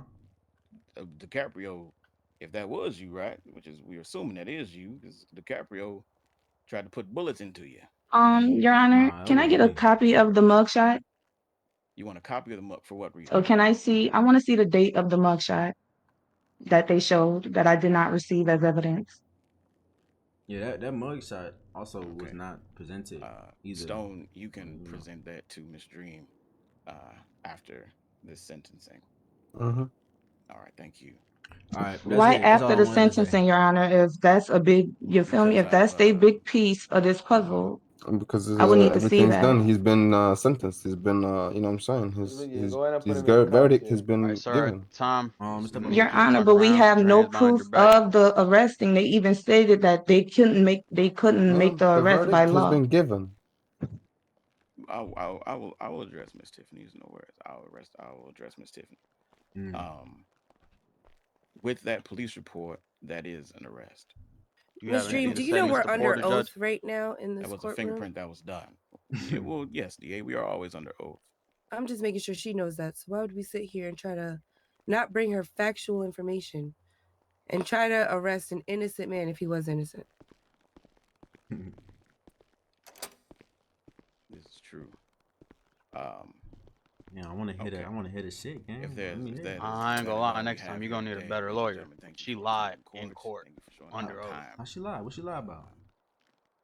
DiCaprio, if that was you, right? Which is, we're assuming that is you, because DiCaprio tried to put bullets into you. Your Honor, can I get a copy of the mugshot? You want a copy of the mug for what reason? Or can I see? I want to see the date of the mugshot that they showed that I did not receive as evidence. Yeah, that mugshot also was not presented either. Stone, you can present that to Miss Dream after this sentencing. Mm-hmm. All right, thank you. All right. Why after the sentencing, Your Honor? If that's a big, you feel me? If that's a big piece of this puzzle, Because I would need to see everything's that. done. He's been sentenced. He's been, you know what I'm saying? His verdict has been given. Tom. Your Honor, but we have no proof of the arresting. They even stated that they couldn't make the The arrest by verdict has law. been given. I will address Miss Tiffany's no worries. I will address Miss Tiffany. With that police report, that is an arrest. Ms. Dream, do you know we're under oath right now in this That was a courtroom? fingerprint that was done. Yeah, well, yes, DA, we are always under oath. I'm just making sure she knows that. So why would we sit here and try to not bring her factual information and try to arrest an innocent man if he was innocent? This is true. Yeah, I want to hit it. I want to hit a shit, man. I ain't gonna lie. Next time you're gonna need a better lawyer. She lied in court under oath. How she lied? What she lied about?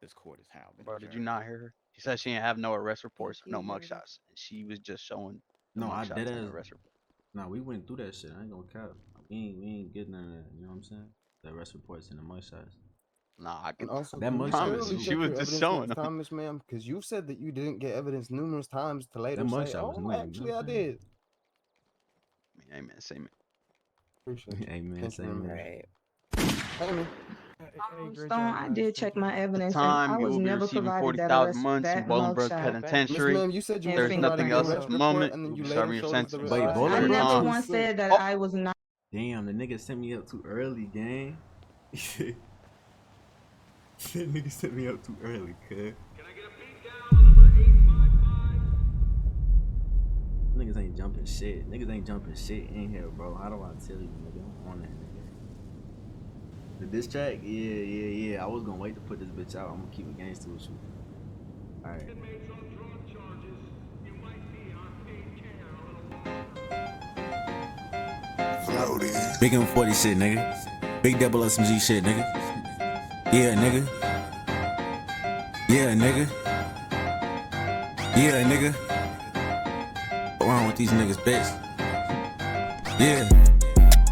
This court is how. Bro, did you not hear her? She said she didn't have no arrest reports, no mugshots, and she was just showing the No, I mugshots did and it. arrest report. Nah, we went through that shit. I ain't gonna cap. We ain't getting none of that. You know what I'm saying? The arrest reports and the mugshots. Nah, I can Also, that can you promise still you, check she was your just evidence showing next them. time, Miss Ma'am, because you said that you didn't get evidence numerous times to later That say, mugshot was "Oh, new, actually, you know I what I'm saying? did." Amen. Say man. Appreciate it. Amen. Thank you, Same ma'am. here. Right. Stone, I did check my evidence, and Time I you was will be never receiving provided that 40,000 arrest, months in that Bolingbrook mugshot. Miss Penitentiary. Ma'am, you said you And never There's provided nothing the else at arrest the report, moment. and then You'll you be later serving your showed us the sentence. Wait, report. Bowling I Your Grove never time. once said that I was not. Damn, the nigga sent me up too early, gang. That nigga sent me up too early, cuz. Niggas ain't jumping shit. Niggas ain't jumping shit in here, bro. How do I tell you, nigga? I'm on that nigga. The diss track? Yeah. I was gonna wait to put this bitch out. I'm gonna keep it gangster with you. Alright. Big M40 shit, nigga. Big double SMG shit, nigga. Yeah, nigga. Yeah, nigga. Yeah, nigga. What's wrong with these niggas, bitch? Yeah.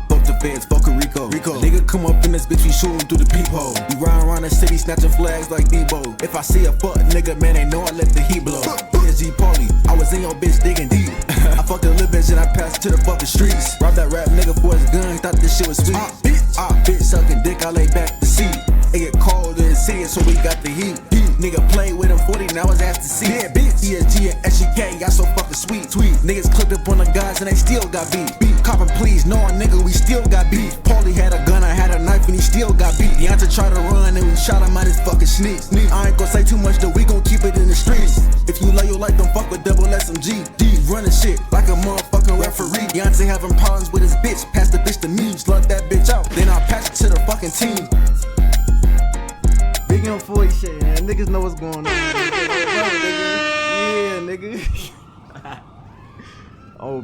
Fuck the feds, fuck a Rico. Nigga come up in this bitch, we shoot him through the peephole. We ride around the city snatching flags like Debo. If I see a fuck nigga, man, they know I let the heat blow. PSG Paulie, I was in your bitch digging deep. I fucked a little bitch and I passed to the fucking streets. Robbed that rap nigga for his gun, thought this shit was sweet. Bitch sucking dick, I lay back the seat. It get cold in the city, so we got the heat. Nigga played with him 40, now his ass to see. Yeah, bitch. ESG and SGK got so fucking sweet. Niggas clipped up on the guys and they still got beat. Copping please. No, nigga, we still got beef. Paulie had a gun, I had a knife, and he still got beat. Deontay tried to run, and we shot him out his fucking sneak. I ain't gonna say too much, though, we gon' keep it in the streets. If you love your life, don't fuck with double SMG. D running shit like a motherfucking referee. Deontay having problems with his bitch, pass the bitch to me. Slug that bitch out, then I'll pass it to the fucking team. Big M40 shit, man. Niggas know what's going on. Yeah, nigga. Oh.